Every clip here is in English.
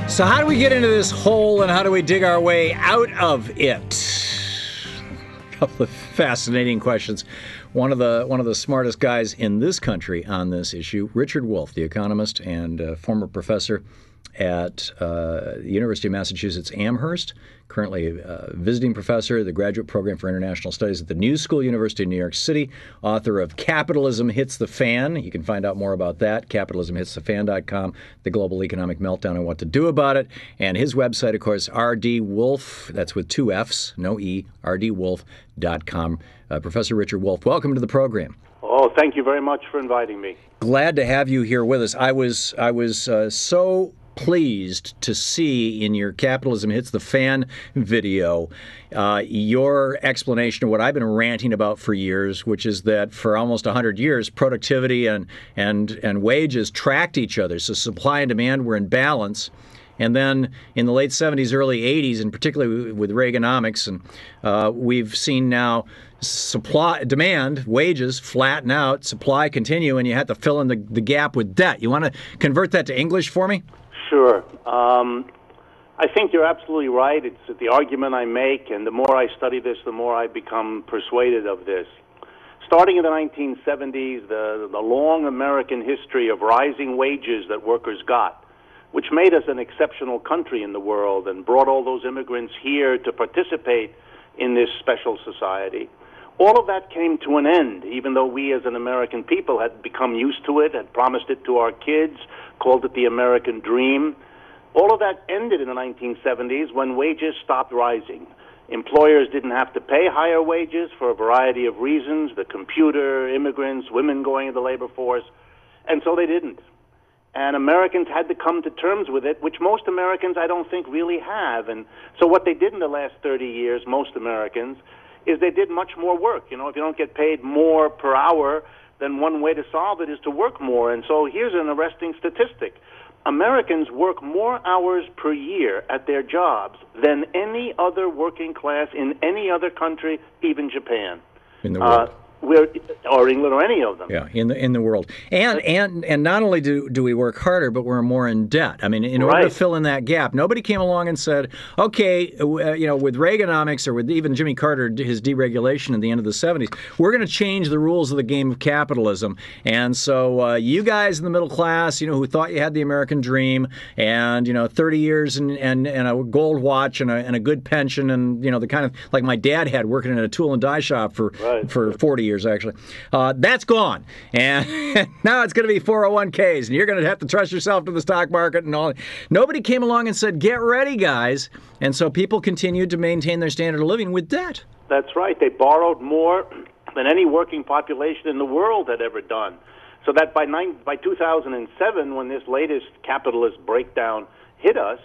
So how do we get into this hole and how do we dig our way out of it? A couple of fascinating questions. One of the smartest guys in this country on this issue, Richard Wolff, the economist and former professor at the University of Massachusetts Amherst, currently a visiting professor, the Graduate Program for International Studies at the New School University of New York City, author of Capitalism Hits the Fan. You can find out more about that, capitalismhitsthefan.com, The Global Economic Meltdown and What to Do About It. And his website, of course, rdwolff, that's with two Fs, no E, rdwolff.com. Professor Richard Wolff, welcome to the program. Oh, thank you very much for inviting me. Glad to have you here with us. I was so pleased to see in your Capitalism Hits the Fan video your explanation of what I've been ranting about for years, which is that for almost 100 years, productivity and wages tracked each other. So supply and demand were in balance. And then in the late 70s, early 80s, and particularly with Reaganomics, and we've seen now demand, wages flatten out, supply continue, and you have to fill in the gap with debt. You want to convert that to English for me? Sure. I think you're absolutely right. It's the argument I make, and the more I study this, the more I become persuaded of this. Starting in the 1970s, the long American history of rising wages that workers got, which made us an exceptional country in the world and brought all those immigrants here to participate in this special society. All of that came to an end, even though we as an American people had become used to it, had promised it to our kids, called it the American dream. All of that ended in the 1970s when wages stopped rising. Employers didn't have to pay higher wages for a variety of reasons, the computer, immigrants, women going into the labor force, and so they didn't. And Americans had to come to terms with it, which most Americans I don't think really have. And so what they did in the last 30 years, most Americans, is they did much more work. You know, if you don't get paid more per hour, then one way to solve it is to work more. And so here's an arresting statistic. Americans work more hours per year at their jobs than any other working class in any other country, even Japan. In the world. Or England, or any of them. Yeah, in the world, and not only do we work harder, but we're more in debt. I mean, in order to fill in that gap, nobody came along and said, okay, with Reaganomics or with even Jimmy Carter, his deregulation at the end of the 70s, we're going to change the rules of the game of capitalism. And so you guys in the middle class, who thought you had the American dream, and 30 years and a gold watch and a good pension, and the kind of like my dad had working in a tool and die shop for 40 years actually. That's gone, and now it's going to be 401ks, and you're going to have to trust yourself to the stock market and all. Nobody came along and said, "Get ready, guys," and so people continued to maintain their standard of living with debt. That's right. They borrowed more than any working population in the world had ever done. So that by 2007, when this latest capitalist breakdown hit us,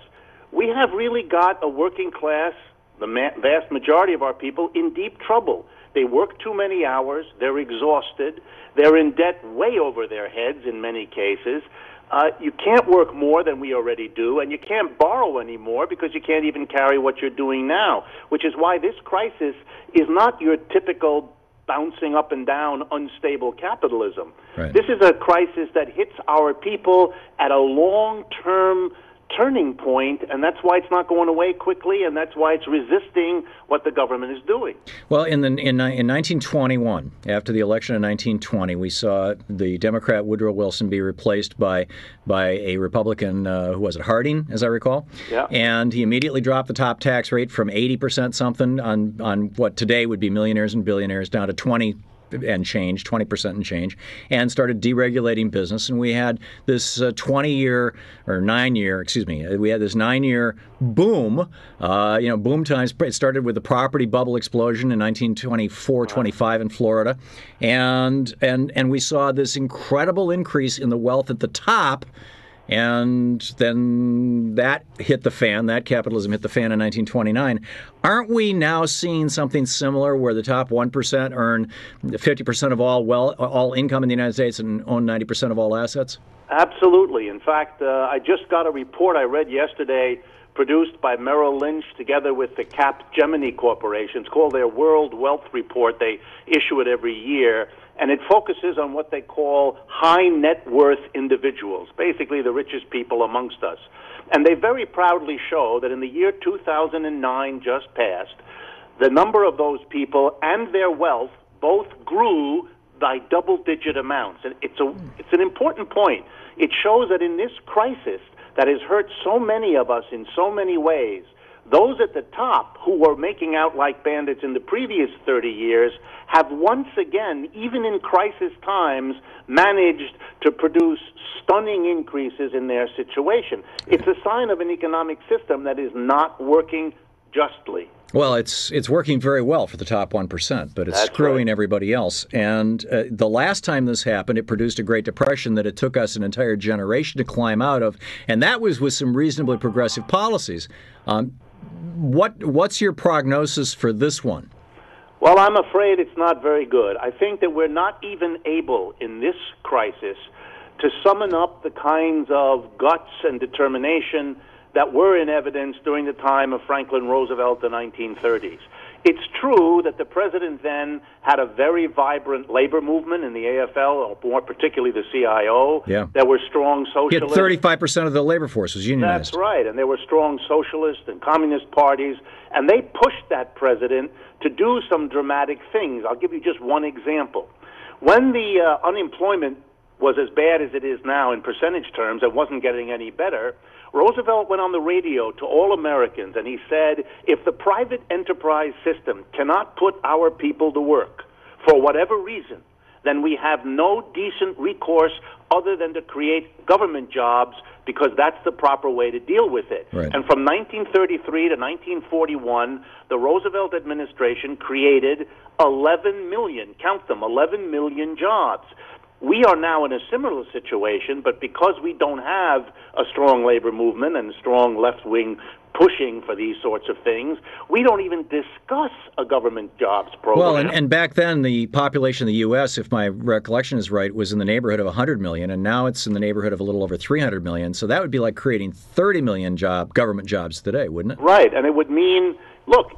we have really got a working class, the vast majority of our people, in deep trouble. They work too many hours, they're exhausted, they're in debt way over their heads in many cases. You can't work more than we already do, and you can't borrow anymore because you can't even carry what you're doing now, which is why this crisis is not your typical bouncing up and down, unstable capitalism. Right. This is a crisis that hits our people at a long-term turning point, and that's why it's not going away quickly, and that's why it's resisting what the government is doing. Well, in 1921, after the election of 1920, we saw the Democrat Woodrow Wilson be replaced by a Republican, who was it, Harding, as I recall? Yeah. And he immediately dropped the top tax rate from 80% something on what today would be millionaires and billionaires down to 20% and change, and started deregulating business. And we had this 9-year boom, boom times. It started with the property bubble explosion in 1924-25 in Florida. And we saw this incredible increase in the wealth at the top. And then that hit the fan, that capitalism hit the fan in 1929. Aren't we now seeing something similar where the top 1% earn 50% of all income in the United States and own 90% of all assets? Absolutely. In fact, I just got a report I read yesterday produced by Merrill Lynch together with the Capgemini Corporation. It's called their World Wealth Report. They issue it every year. and it focuses on what they call high net worth individuals, basically the richest people amongst us. And they very proudly show that in the year 2009 just passed, the number of those people and their wealth both grew by double-digit amounts. And it's an important point. It shows that in this crisis that has hurt so many of us in so many ways, those at the top who were making out like bandits in the previous 30 years have once again, even in crisis times, managed to produce stunning increases in their situation. It's a sign of an economic system that is not working justly. Well, it's working very well for the top 1%, but it's screwing everybody else. And the last time this happened, it produced a Great Depression that it took us an entire generation to climb out of, and that was with some reasonably progressive policies. What's your prognosis for this one? Well, I'm afraid it's not very good. I think that we're not even able in this crisis to summon up the kinds of guts and determination that were in evidence during the time of Franklin Roosevelt, the 1930s. It's true that the president then had a very vibrant labor movement in the AFL, or more particularly the CIO. Yeah. There were strong socialists. 35% of the labor force was unionized. That's right, and there were strong socialist and communist parties, and they pushed that president to do some dramatic things. I'll give you just one example. When the unemployment was as bad as it is now in percentage terms, it wasn't getting any better, Roosevelt went on the radio to all Americans, and he said, if the private enterprise system cannot put our people to work for whatever reason, then we have no decent recourse other than to create government jobs, because that's the proper way to deal with it. Right. And from 1933 to 1941, the Roosevelt administration created 11 million, count them, 11 million jobs. We are now in a similar situation, but because we don't have a strong labor movement and a strong left-wing pushing for these sorts of things, we don't even discuss a government jobs program. Well, and back then, the population of the U.S., if my recollection is right, was in the neighborhood of 100 million, and now it's in the neighborhood of a little over 300 million. So that would be like creating 30 million government jobs today, wouldn't it? Right, and it would mean, look,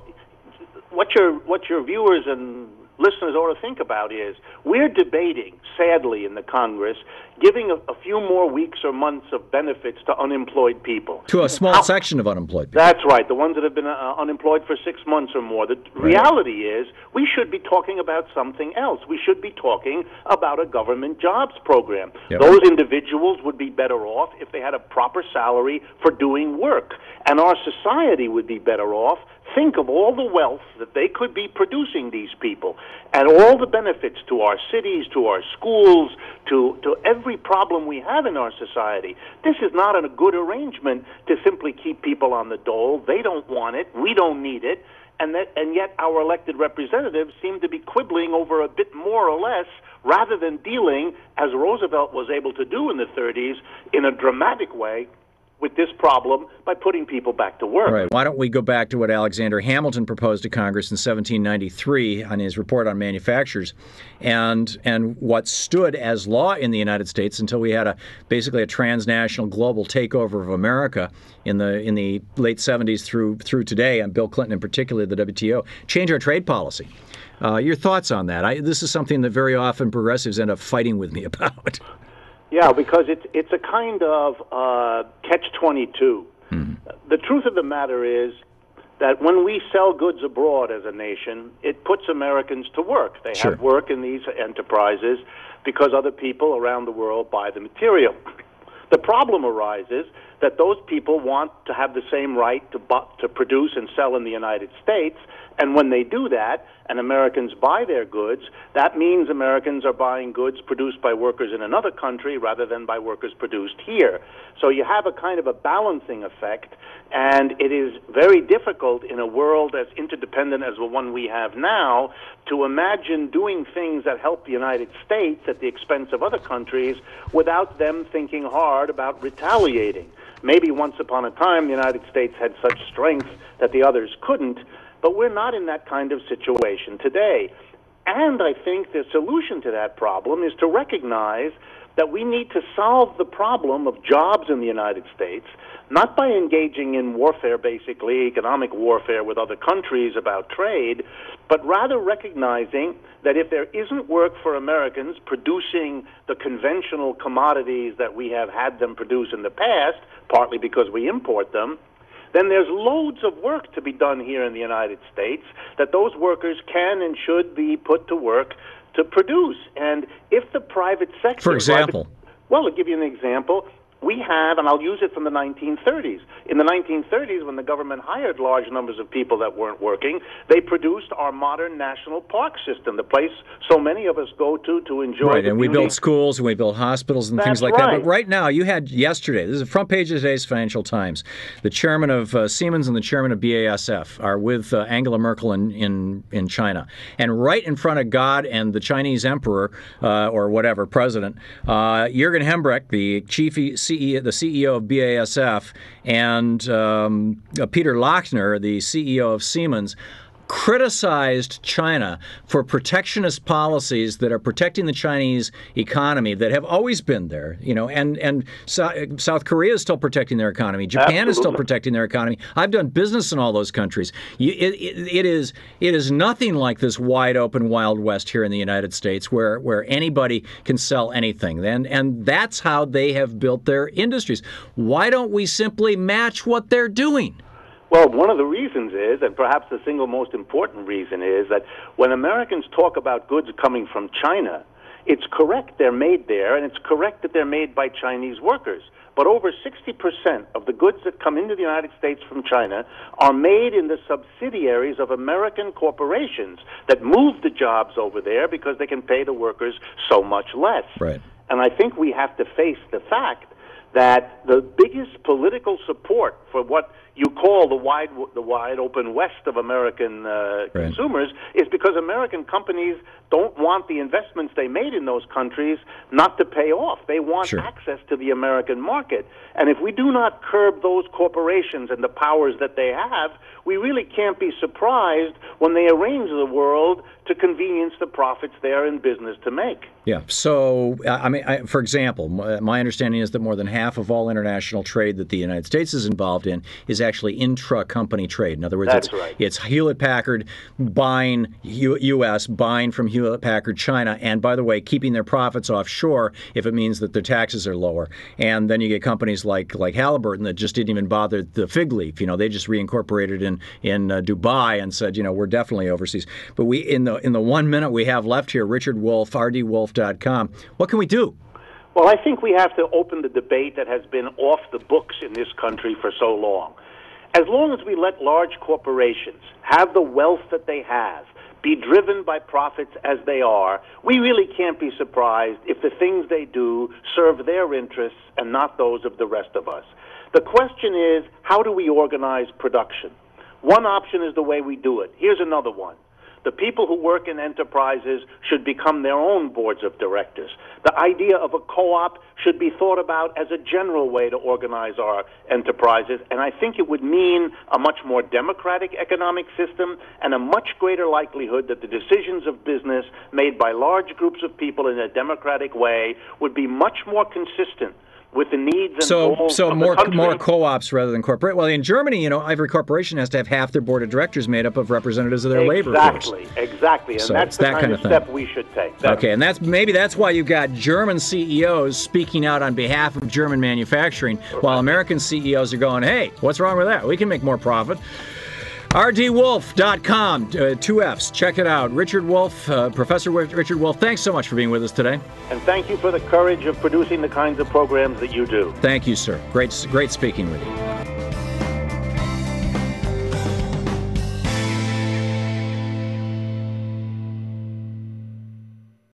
what your viewers and listeners ought to think about is we're debating, sadly, in the Congress, giving a few more weeks or months of benefits to unemployed people. To a small section of unemployed people. That's right, the ones that have been unemployed for 6 months or more. The reality is we should be talking about something else. We should be talking about a government jobs program. Yep. Those individuals would be better off if they had a proper salary for doing work, and our society would be better off. Think of all the wealth that they could be producing, these people, and all the benefits to our cities, to our schools, to every problem we have in our society. This is not a good arrangement to simply keep people on the dole. They don't want it. We don't need it. And yet our elected representatives seem to be quibbling over a bit more or less, rather than dealing, as Roosevelt was able to do in the 30s, in a dramatic way, with this problem by putting people back to work. Right. Why don't we go back to what Alexander Hamilton proposed to Congress in 1793 on his report on manufactures, and what stood as law in the United States until we had basically a transnational global takeover of America in the late 70s through today, and Bill Clinton in particular, the WTO, change our trade policy. Your thoughts on that? This is something that very often progressives end up fighting with me about. Yeah, because it's a kind of catch-22. The truth of the matter is that when we sell goods abroad as a nation, it puts Americans to work. They have work in these enterprises because other people around the world buy the material. The problem arises that those people want to have the same right to produce and sell in the United States, and when they do that, and Americans buy their goods, that means Americans are buying goods produced by workers in another country rather than by workers produced here. So you have a kind of a balancing effect, and it is very difficult in a world as interdependent as the one we have now to imagine doing things that help the United States at the expense of other countries without them thinking hard about retaliating. Maybe once upon a time the United States had such strength that the others couldn't, but we're not in that kind of situation today. And I think the solution to that problem is to recognize that we need to solve the problem of jobs in the United States, not by engaging in warfare, basically, economic warfare with other countries about trade, but rather recognizing that if there isn't work for Americans producing the conventional commodities that we have had them produce in the past, partly because we import them, then there's loads of work to be done here in the United States that those workers can and should be put to work to produce. And if the private sector... For example? Well, I'll give you an example. We have, and I'll use it from the 1930s. In the 1930s, when the government hired large numbers of people that weren't working, they produced our modern national park system, the place so many of us go to enjoy. Right, and we built schools and we built hospitals and things like that. But right now, you had yesterday, this is the front page of today's Financial Times, the chairman of Siemens and the chairman of BASF are with Angela Merkel in China. And right in front of God and the Chinese emperor, or whatever, president, Jürgen Hembrecht, the the CEO of BASF, and Peter Lachner, the CEO of Siemens, criticized China for protectionist policies that are protecting the Chinese economy that have always been there, and South Korea is still protecting their economy. Japan is still protecting their economy. I've done business in all those countries. It is nothing like this wide open Wild West here in the United States where anybody can sell anything. And that's how they have built their industries. Why don't we simply match what they're doing? Well, one of the reasons is, and perhaps the single most important reason is, that when Americans talk about goods coming from China, it's correct they're made there, and it's correct that they're made by Chinese workers. But over 60% of the goods that come into the United States from China are made in the subsidiaries of American corporations that move the jobs over there because they can pay the workers so much less. Right. And I think we have to face the fact that the biggest political support for what you call the wide open West of American consumers is because American companies don't want the investments they made in those countries not to pay off. They want access to the American market. And if we do not curb those corporations and the powers that they have, we really can't be surprised when they arrange the world to convenience the profits they're in business to make. Yeah. So, for example, my understanding is that more than half of all international trade that the United States is involved in is actually intra-company trade. In other words, it's Hewlett-Packard buying U.S., buying from Hewlett-Packard China, and by the way, keeping their profits offshore if it means that their taxes are lower. And then you get companies like Halliburton that just didn't even bother the fig leaf. They just reincorporated in Dubai and said, we're definitely overseas. But in the 1 minute we have left here, Richard Wolff, rdwolff.com. What can we do? Well, I think we have to open the debate that has been off the books in this country for so long. As long as we let large corporations have the wealth that they have, be driven by profits as they are, we really can't be surprised if the things they do serve their interests and not those of the rest of us. The question is, how do we organize production? One option is the way we do it. Here's another one. The people who work in enterprises should become their own boards of directors. The idea of a co-op should be thought about as a general way to organize our enterprises, and I think it would mean a much more democratic economic system and a much greater likelihood that the decisions of business made by large groups of people in a democratic way would be much more consistent with the needs and goals of the country. More co-ops rather than corporate. Well, in Germany, every corporation has to have half their board of directors made up of representatives of their labor force. Exactly. And so that's the kind of step we should take. Okay, and that's why you've got German CEOs speaking out on behalf of German manufacturing, while American CEOs are going, hey, what's wrong with that? We can make more profit. rdwolff.com, 2 Fs. Check it out. Richard Wolff, Professor Richard Wolff, thanks so much for being with us today. And thank you for the courage of producing the kinds of programs that you do. Thank you, sir. Great speaking with you.